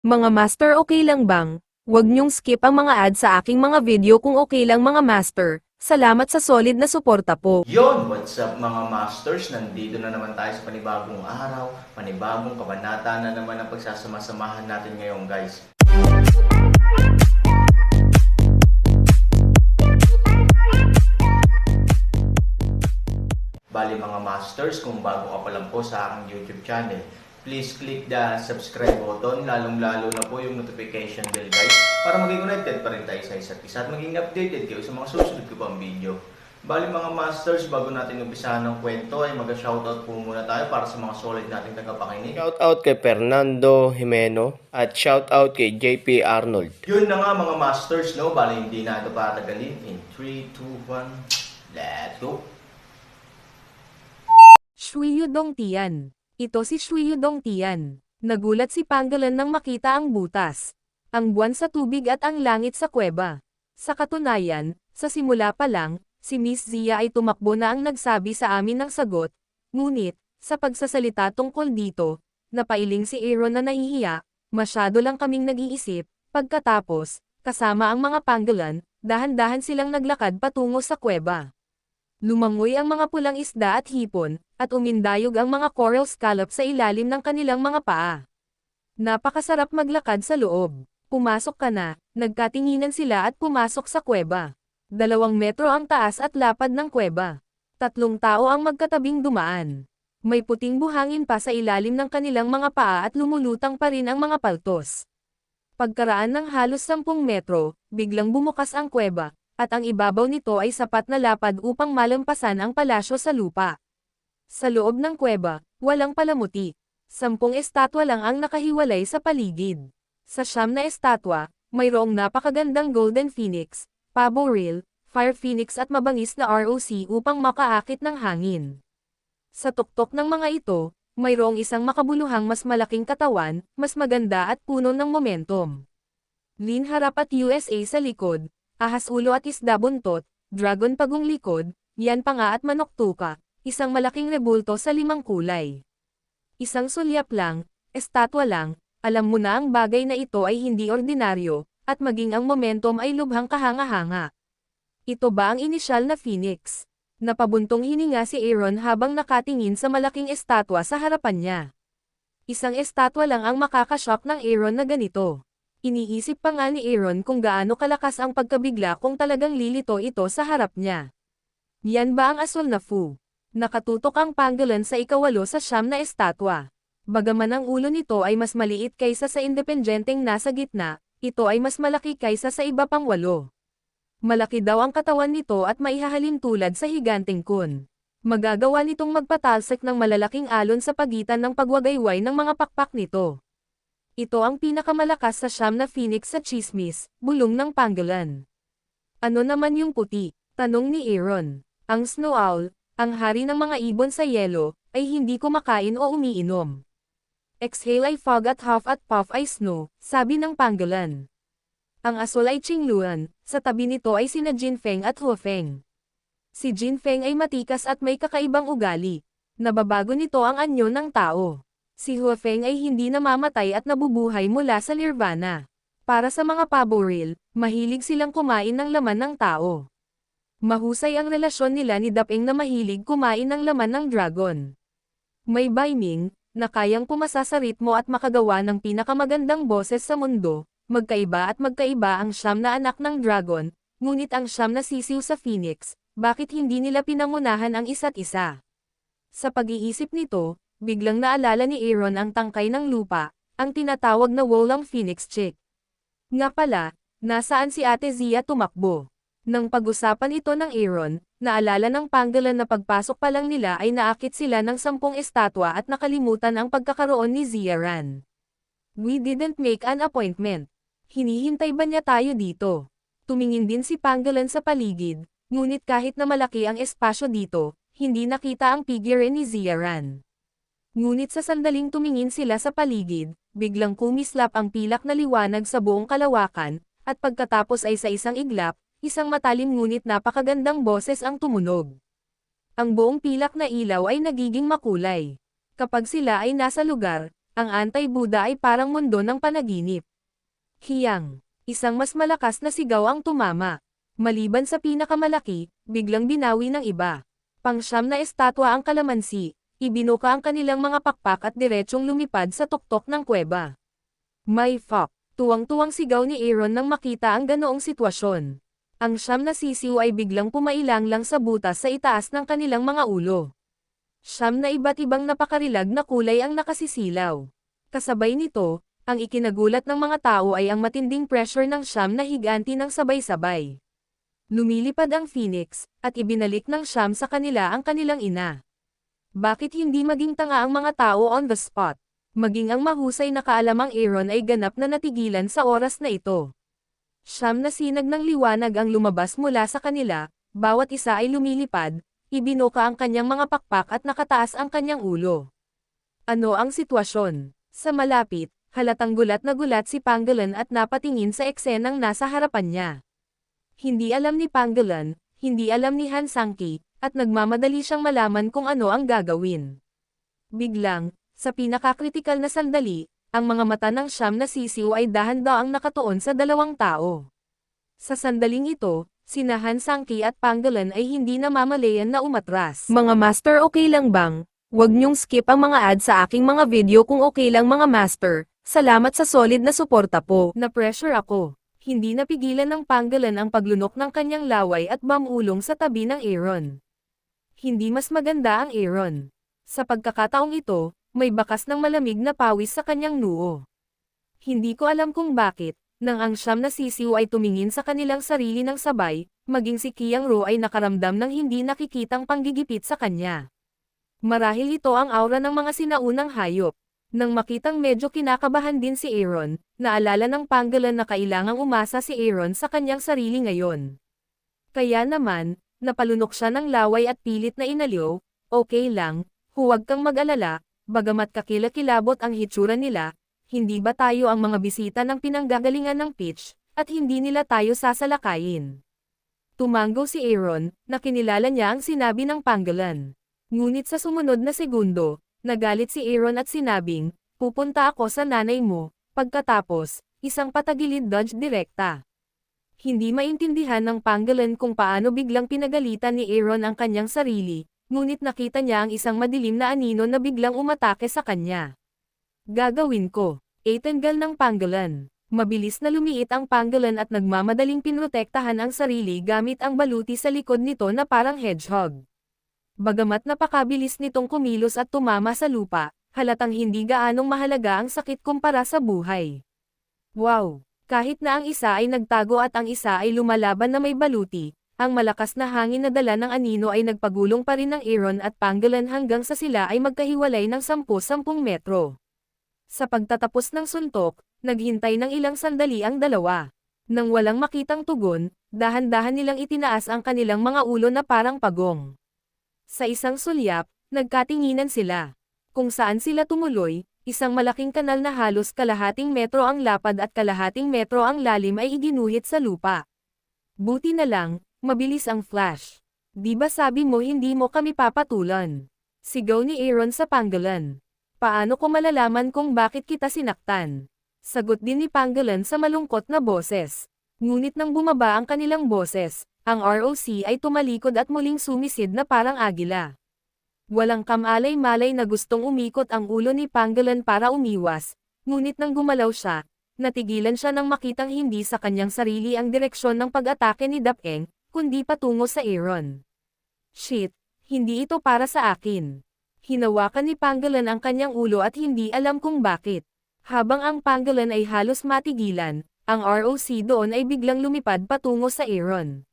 Mga master, okay lang bang? Huwag niyong skip ang mga ads sa aking mga video kung okay lang mga master. Salamat sa solid na suporta po. Yon, what's up mga masters? Nandito na naman tayo sa panibagong araw, panibagong kabanata na naman ang pagsasama-samahan natin ngayon guys. Bali mga masters, kung bago ka pa lang po sa aking YouTube channel, please click the subscribe button, lalong-lalo na po yung notification bell guys, para maging connected pa rin tayo sa isa't isa at maging updated kayo sa mga susunod ko pang video. Bali mga masters, bago natin umpisahan ng kwento ay mag-shoutout po muna tayo para sa mga solid nating tagapakinig. Shoutout kay Fernando Jimeno at shoutout kay JP Arnold. Yun na nga mga masters, no? Bali hindi na ito patagalin. In 3, 2, 1, let's go! Shuiyu Dongtian. Ito si Shuiyu Dongtian. Nagulat si Panggalan nang makita ang butas, ang buwan sa tubig at ang langit sa kuweba. Sa katunayan, sa simula pa lang, si Miss Zia ay tumakbo na ang nagsabi sa amin ng sagot, ngunit, sa pagsasalita tungkol dito, napailing si Aaron na nahihiya, masyado lang kaming nag-iisip, pagkatapos, kasama ang mga Panggalan, dahan-dahan silang naglakad patungo sa kuweba. Lumangoy ang mga pulang isda at hipon, at umindayog ang mga coral scallop sa ilalim ng kanilang mga paa. Napakasarap maglakad sa loob. Pumasok ka na, nagkatinginan sila at pumasok sa kuweba. 2 metro ang taas at lapad ng kuweba. 3 tao ang magkatabing dumaan. May puting buhangin pa sa ilalim ng kanilang mga paa at lumulutang pa rin ang mga paltos. Pagkaraan ng halos 10 metro, biglang bumukas ang kuweba, at ang ibabaw nito ay sapat na lapad upang malampasan ang palasyo sa lupa. Sa loob ng kuweba, walang palamuti. 10 estatwa lang ang nakahiwalay sa paligid. Sa 9 na estatwa, mayroong napakagandang golden phoenix, pavo real, fire phoenix at mabangis na ROC upang makaakit ng hangin. Sa tuktok ng mga ito, mayroong isang makabuluhang mas malaking katawan, mas maganda at puno ng momentum. Lean harap at USA sa likod, ahas ulo at isda buntot, dragon pagong likod, yan pa nga at manok tuka, isang malaking rebulto sa 5 kulay. Isang sulyap lang, estatwa lang, alam mo na ang bagay na ito ay hindi ordinaryo, at maging ang momentum ay lubhang kahanga-hanga. Ito ba ang inisyal na Phoenix? Napabuntong hininga si Aaron habang nakatingin sa malaking estatwa sa harapan niya. Isang estatwa lang ang makakashock ng Aaron na ganito. Iniisip pa nga ni Aaron kung gaano kalakas ang pagkabigla kung talagang lilito ito sa harap niya. Yan ba ang asul na Fu? Nakatutok ang Panggalan sa ika-8 sa 9 na estatwa. Bagaman ang ulo nito ay mas maliit kaysa sa independenteng nasa gitna, ito ay mas malaki kaysa sa iba pang 8. Malaki daw ang katawan nito at maihahalin tulad sa higanteng kun. Magagawa nitong magpatalsik ng malalaking alon sa pagitan ng pagwagayway ng mga pakpak nito. Ito ang pinakamalakas sa 9 na Phoenix sa chismis, bulong ng Panggalan. Ano naman yung puti? Tanong ni Aaron. Ang snow owl, ang hari ng mga ibon sa yelo, ay hindi kumakain o umiinom. Exhale ay fog at huff at puff ay snow, sabi ng Panggalan. Ang asul ay Qingluan, sa tabi nito ay sina Jinfeng at Huafeng. Si Jinfeng ay matikas at may kakaibang ugali. Nababago nito ang anyo ng tao. Si Huafeng ay hindi namamatay at nabubuhay mula sa nirvana. Para sa mga paboril, mahilig silang kumain ng laman ng tao. Mahusay ang relasyon nila ni Dapeng na mahilig kumain ng laman ng dragon. May Baiming, na kayang pumasa sa ritmo at makagawa ng pinakamagandang boses sa mundo. Magkaiba at magkaiba ang 9 na anak ng dragon, ngunit ang 9 na sisiw sa Phoenix, bakit hindi nila pinangunahan ang isa't isa? Sa pag-iisip nito, biglang naalala ni Aaron ang tangkay ng lupa, ang tinatawag na Wolong Phoenix Chick. Nga pala, nasaan si Ate Zia tumakbo? Nang pag-usapan ito ng Aaron, naalala ng Panggalan na pagpasok pa lang nila ay naakit sila ng 10 estatwa at nakalimutan ang pagkakaroon ni Zia Ran. We didn't make an appointment. Hinihintay ba niya tayo dito? Tumingin din si Panggalan sa paligid, ngunit kahit na malaki ang espasyo dito, hindi nakita ang figure ni Zia Ran. Ngunit sa sandaling tumingin sila sa paligid, biglang kumislap ang pilak na liwanag sa buong kalawakan, at pagkatapos ay sa isang iglap, isang matalim ngunit napakagandang boses ang tumunog. Ang buong pilak na ilaw ay nagiging makulay. Kapag sila ay nasa lugar, Ang anti-Buddha ay parang mundo ng panaginip. Hiyang. Isang mas malakas na sigaw ang tumama. Maliban sa pinakamalaki, biglang binawi ng iba. Pangsyam na estatwa ang kalamansi. Ibinuka ang kanilang mga pakpak at diretsyong lumipad sa tuktok ng kuweba. May fuck. Tuwang-tuwang sigaw ni Aaron nang makita ang ganoong sitwasyon. Ang siyam na sisiw ay biglang pumailanglang sa butas sa itaas ng kanilang mga ulo. Siyam na iba't ibang napakarilag na kulay ang nakasisilaw. Kasabay nito, ang ikinagulat ng mga tao ay ang matinding pressure ng siyam na higanti ng sabay-sabay. Lumilipad ang Phoenix, at ibinalik ng siyam sa kanila ang kanilang ina. Bakit hindi maging tanga ang mga tao on the spot? Maging ang mahusay na kaalamang Aaron ay ganap na natigilan sa oras na ito. Siyam na sinag ng liwanag ang lumabas mula sa kanila, bawat isa ay lumilipad, ibinuka ang kanyang mga pakpak at nakataas ang kanyang ulo. Ano ang sitwasyon? Sa malapit, halatang gulat na gulat si Pangolin at napatingin sa eksenang nasa harapan niya. Hindi alam ni Pangolin, hindi alam ni Han Sangki, at nagmamadali siyang malaman kung ano ang gagawin. Biglang, sa pinakakritikal na sandali, ang mga mata ng siyam na sisiw ay dahan-daang nakatuon sa dalawang tao. Sa sandaling ito, sina Han Sangki at Pangolin ay hindi namamalayan na umatras. Mga master, okay lang bang? Huwag niyong skip ang mga ad sa aking mga video kung okay lang mga master. Salamat sa solid na suporta po. Na-pressure ako. Hindi napigilan ng Pangolin ang paglunok ng kanyang laway at mamulong sa tabi ng Aaron. Hindi mas maganda ang Aaron. Sa pagkakataong ito, may bakas ng malamig na pawis sa kanyang noo. Hindi ko alam kung bakit, nang ang siyam na sisiw ay tumingin sa kanilang sarili ng sabay, maging si Qiang Ru ay nakaramdam ng hindi nakikitang panggigipit sa kanya. Marahil ito ang aura ng mga sinaunang hayop. Nang makitang medyo kinakabahan din si Aaron, naalala ng Pangolin na kailangang umasa si Aaron sa kanyang sarili ngayon. Kaya naman, napalunok siya ng laway at pilit na inaliw, okay lang, huwag kang mag-alala, bagamat kakilakilabot ang hitsura nila, hindi ba tayo ang mga bisita ng pinanggagalingan ng Peach, at hindi nila tayo sasalakayin? Tumango si Aaron, na kinilala niya ang sinabi ng Pangolin. Ngunit sa sumunod na segundo, nagalit si Aaron at sinabing, pupunta ako sa nanay mo, pagkatapos, isang patagilid dodge direkta. Hindi maintindihan ng Pangolin kung paano biglang pinagalitan ni Aaron ang kanyang sarili, ngunit nakita niya ang isang madilim na anino na biglang umatake sa kanya. Gagawin ko, tenggal ng Pangolin. Mabilis na lumiit ang Pangolin at nagmamadaling pinrotektahan ang sarili gamit ang baluti sa likod nito na parang hedgehog. Bagamat napakabilis nitong kumilos at tumama sa lupa, halatang hindi gaanong mahalaga ang sakit kumpara sa buhay. Wow! Kahit na ang isa ay nagtago at ang isa ay lumalaban na may baluti, ang malakas na hangin na dala ng anino ay nagpagulong pa rin ng Aaron at Pangolin hanggang sa sila ay magkahiwalay ng 10-10 metro. Sa pagtatapos ng suntok, naghintay ng ilang sandali ang dalawa. Nang walang makitang tugon, dahan-dahan nilang itinaas ang kanilang mga ulo na parang pagong. Sa isang sulyap, nagkatinginan sila. Kung saan sila tumuloy, isang malaking kanal na halos kalahating metro ang lapad at kalahating metro ang lalim ay iginuhit sa lupa. Buti na lang, mabilis ang flash. Di ba sabi mo hindi mo kami papatulan? Sigaw ni Aaron sa Pangolin. Paano ko malalaman kung bakit kita sinaktan? Sagot din ni Pangolin sa malungkot na boses. Ngunit nang bumaba ang kanilang boses, ang ROC ay tumalikod at muling sumisid na parang agila. Walang kamalay-malay na gustong umikot ang ulo ni Pangolin para umiwas, ngunit nang gumalaw siya, natigilan siya nang makitang hindi sa kanyang sarili ang direksyon ng pag-atake ni Dapeng, kundi patungo sa Aaron. Shit, hindi ito para sa akin. Hinawakan ni Pangolin ang kanyang ulo at hindi alam kung bakit. Habang ang Pangolin ay halos matigilan, ang ROC doon ay biglang lumipad patungo sa Aaron.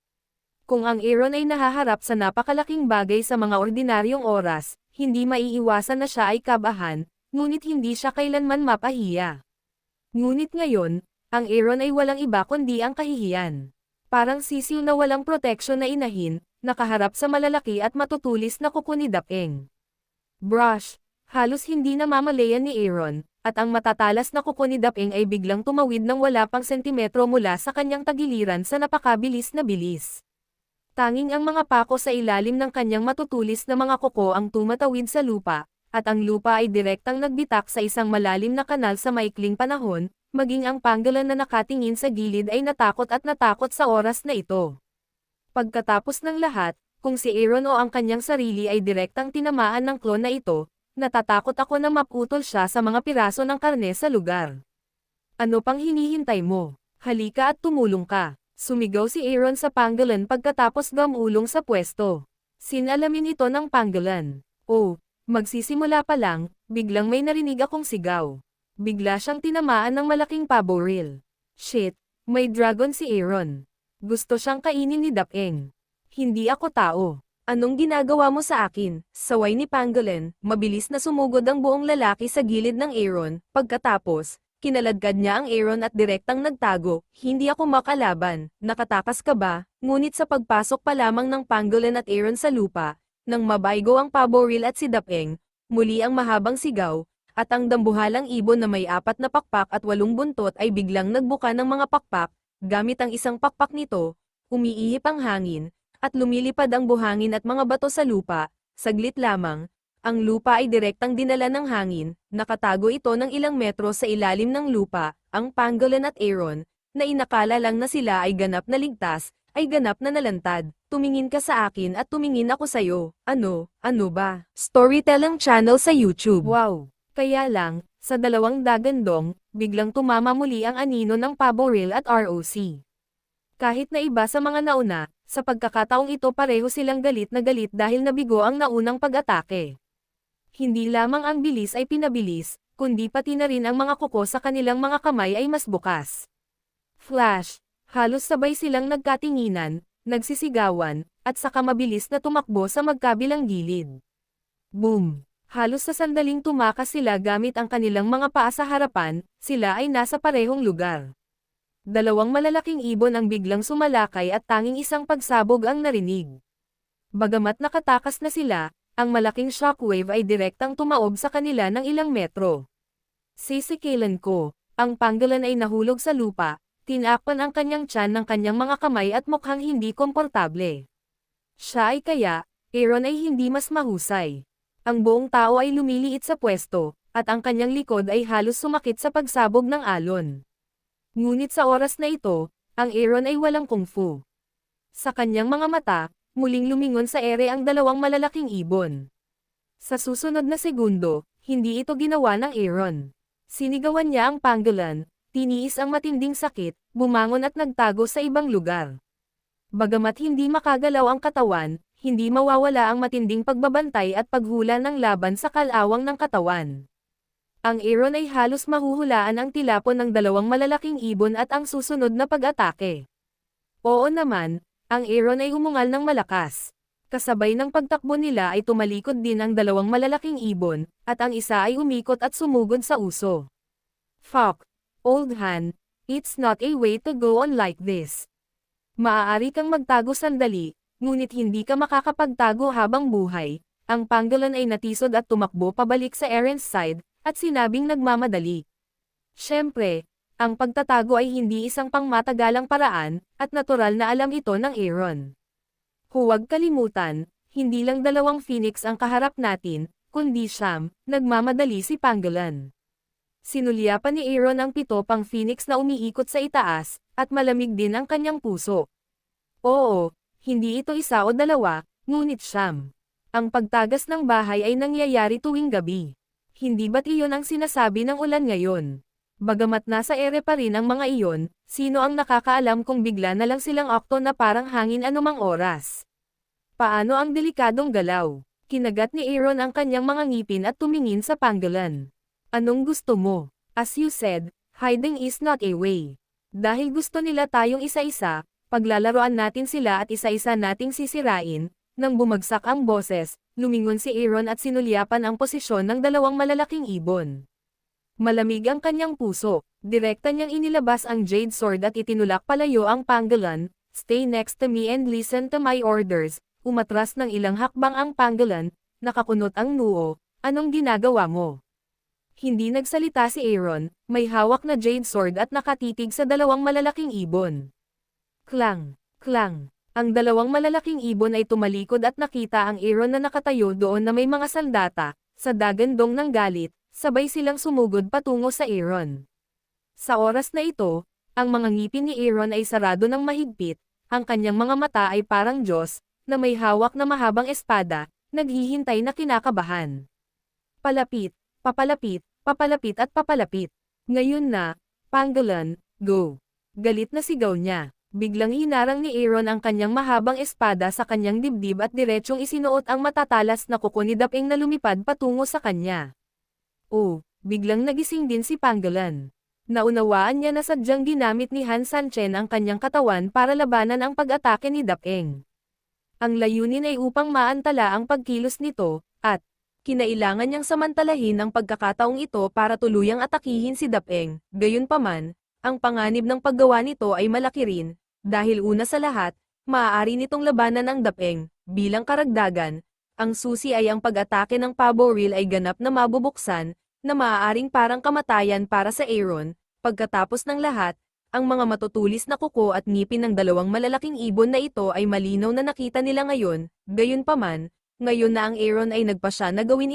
Kung ang Aaron ay nahaharap sa napakalaking bagay sa mga ordinaryong oras, hindi maiiwasan na siya ay kabahan, ngunit hindi siya kailanman mapahiya. Ngunit ngayon, ang Aaron ay walang iba kundi ang kahihiyan. Parang sisiw na walang proteksyon na inahin, nakaharap sa malalaki at matutulis na kuko ni Dapeng. Brush, halos hindi namamalayan ni Aaron, at ang matatalas na kuko ni Dapeng ay biglang tumawid ng wala pang sentimetro mula sa kanyang tagiliran sa napakabilis na bilis. Tanging ang mga pako sa ilalim ng kanyang matutulis na mga kuko ang tumatawid sa lupa, at ang lupa ay direktang nagbitak sa isang malalim na kanal sa maikling panahon, maging ang pangolin na nakatingin sa gilid ay natakot sa oras na ito. Pagkatapos ng lahat, kung si Aaron o ang kanyang sarili ay direktang tinamaan ng klon na ito, natatakot ako na maputol siya sa mga piraso ng karne sa lugar. Ano pang hinihintay mo? Halika at tumulong ka. Sumigaw si Aaron sa pangolin pagkatapos gamulong sa pwesto. Sinalamin ito ng pangolin. Oh, magsisimula pa lang, biglang may narinig akong sigaw. Bigla siyang tinamaan ng malaking paboril. Shit, may dragon si Aaron. Gusto siyang kainin ni Dapeng. Hindi ako tao. Anong ginagawa mo sa akin? Saway ni Pangolin, mabilis na sumugod ang buong lalaki sa gilid ng Aaron, pagkatapos, kinaladkad niya ang Aaron at direktang nagtago, hindi ako makalaban, nakatakas ka ba? Ngunit sa pagpasok pa lamang ng Pangolin at Aaron sa lupa, nang mabaygo ang paboril at si Dapeng, muli ang mahabang sigaw, at ang dambuhalang ibon na may 4 na pakpak at 8 buntot ay biglang nagbuka ng mga pakpak, gamit ang isang pakpak nito, umiihip ang hangin, at lumilipad ang buhangin at mga bato sa lupa, saglit lamang, ang lupa ay direktang dinala ng hangin, nakatago ito ng ilang metro sa ilalim ng lupa, ang Pangolin at Aaron, na inakala lang na sila ay ganap na ligtas, ay ganap na nalantad. Tumingin ka sa akin at tumingin ako sa'yo. Ano ba? Storytelling channel sa YouTube. Wow! Kaya lang, sa dalawang dagandong, biglang tumama muli ang anino ng paboril at ROC. Kahit na iba sa mga nauna, sa pagkakataong ito pareho silang galit na galit dahil nabigo ang naunang pag-atake. Hindi lamang ang bilis ay pinabilis, kundi pati na rin ang mga kuko sa kanilang mga kamay ay mas bukas. Flash! Halos sabay silang nagkatinginan, nagsisigawan, at saka mabilis na tumakbo sa magkabilang gilid. Boom! Halos sa sandaling tumakas sila gamit ang kanilang mga paa sa harapan, sila ay nasa parehong lugar. Dalawang malalaking ibon ang biglang sumalakay at tanging isang pagsabog ang narinig. Bagamat nakatakas na sila, ang malaking shockwave ay direktang tumaob sa kanila ng ilang metro. Sisikilan ko, ang Pangolin ay nahulog sa lupa, tinakpan ang kanyang tiyan ng kanyang mga kamay at mukhang hindi komportable. Siya ay kaya, Aaron ay hindi mas mahusay. Ang buong tao ay lumiliit sa pwesto, at ang kanyang likod ay halos sumakit sa pagsabog ng alon. Ngunit sa oras na ito, ang Aaron ay walang kungfu. Sa kanyang mga mata, muling lumingon sa ere ang dalawang malalaking ibon. Sa susunod na segundo, hindi ito ginawa ng Aaron. Sinigawan niya ang Pangolin, tiniis ang matinding sakit, bumangon at nagtago sa ibang lugar. Bagamat hindi makagalaw ang katawan, hindi mawawala ang matinding pagbabantay at paghula ng laban sa kalawang ng katawan. Ang Aaron ay halos mahuhulaan ang tilapon ng dalawang malalaking ibon at ang susunod na pag-atake. Oo naman, ang Aaron ay umungal ng malakas. Kasabay ng pagtakbo nila ay tumalikod din ang dalawang malalaking ibon, at ang isa ay umikot at sumugod sa uso. Fuck, old hand, it's not a way to go on like this. Maaari kang magtago sandali, ngunit hindi ka makakapagtago habang buhay. Ang Pangolin ay natisod at tumakbo pabalik sa Aaron's side, at sinabing nagmamadali. Siyempre, ang pagtatago ay hindi isang pangmatagalang paraan, at natural na alam ito ng Aaron. Huwag kalimutan, hindi lang dalawang phoenix ang kaharap natin, kundi siyam, nagmamadali si Pangolin. Sinulyapan ni Aaron ang 7 pang phoenix na umiikot sa itaas, at malamig din ang kanyang puso. Oo, hindi ito 1 o 2, ngunit siyam. Ang pagtagas ng bahay ay nangyayari tuwing gabi. Hindi ba't iyon ang sinasabi ng ulan ngayon? Bagamat nasa ere pa rin ang mga iyon, sino ang nakakaalam kung bigla na lang silang akto na parang hangin anumang oras? Paano ang delikadong galaw? Kinagat ni Aaron ang kanyang mga ngipin at tumingin sa Pangolin. Anong gusto mo? As you said, hiding is not a way. Dahil gusto nila tayong isa-isa, paglalaroan natin sila at isa-isa nating sisirain. Nang bumagsak ang boses, lumingon si Aaron at sinulyapan ang posisyon ng dalawang malalaking ibon. Malamig ang kanyang puso, direkta niyang inilabas ang Jade Sword at itinulak palayo ang Pangolin. Stay next to me and listen to my orders. Umatras ng ilang hakbang ang Pangolin, nakakunot ang noo. Anong ginagawa mo? Hindi nagsalita si Aaron, may hawak na Jade Sword at nakatitig sa dalawang malalaking ibon. Klang, klang. Ang dalawang malalaking ibon ay tumalikod at nakita ang Aaron na nakatayo doon na may mga sandata, Sa dagandong ng galit, sabay silang sumugod patungo sa Aaron. Sa oras na ito, ang mga ngipin ni Aaron ay sarado ng mahigpit, ang kanyang mga mata ay parang Diyos, na may hawak na mahabang espada, naghihintay na kinakabahan. Palapit, papalapit, papalapit at papalapit. Ngayon na, Pangolin, go! Galit na sigaw niya. Biglang hinarang ni Aaron ang kanyang mahabang espada sa kanyang dibdib at diretsyong isinuot ang matatalas na kuko ni Dapeng na lumipad patungo sa kanya. Oh, biglang nagising din si Pangolin. Naunawaan niya na sadyang ginamit ni Han Sanchen ang kanyang katawan para labanan ang pag-atake ni Dapeng. Ang layunin ay upang maantala ang pagkilos nito, at Kinailangan niyang samantalahin ang pagkakataong ito para tuluyang atakihin si Dapeng. Gayunpaman, ang panganib ng paggawa nito ay malaki rin, dahil una sa lahat, maaari nitong labanan ang Dapeng. Bilang karagdagan, ang susi ay ang pag-atake ng pabo reel ay ganap na mabubuksan, na maaaring parang kamatayan para sa Aaron. Pagkatapos ng lahat, ang mga matutulis na kuko at ngipin ng dalawang malalaking ibon na ito ay malinaw na nakita nila ngayon. Gayunpaman, ngayon na ang Aaron ay nagpasya na gawin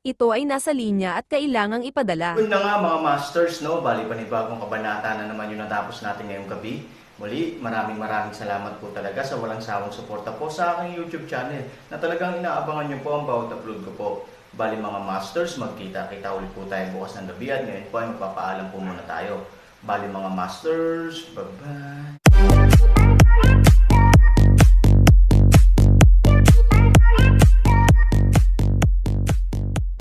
ito ay nasa linya at kailangang ipadala. Yun na nga mga masters, no? Bali panibagong kabanata na naman yung natapos natin ngayong gabi. Muli, maraming salamat po talaga sa walang sawang suporta po sa aking YouTube channel na talagang inaabangan nyo po ang bawat upload ko po. Bali mga masters, magkita-kita ulit po tayo bukas ng gabi at ngayon po ay magpapaalam po muna tayo. Bali mga masters, bye-bye!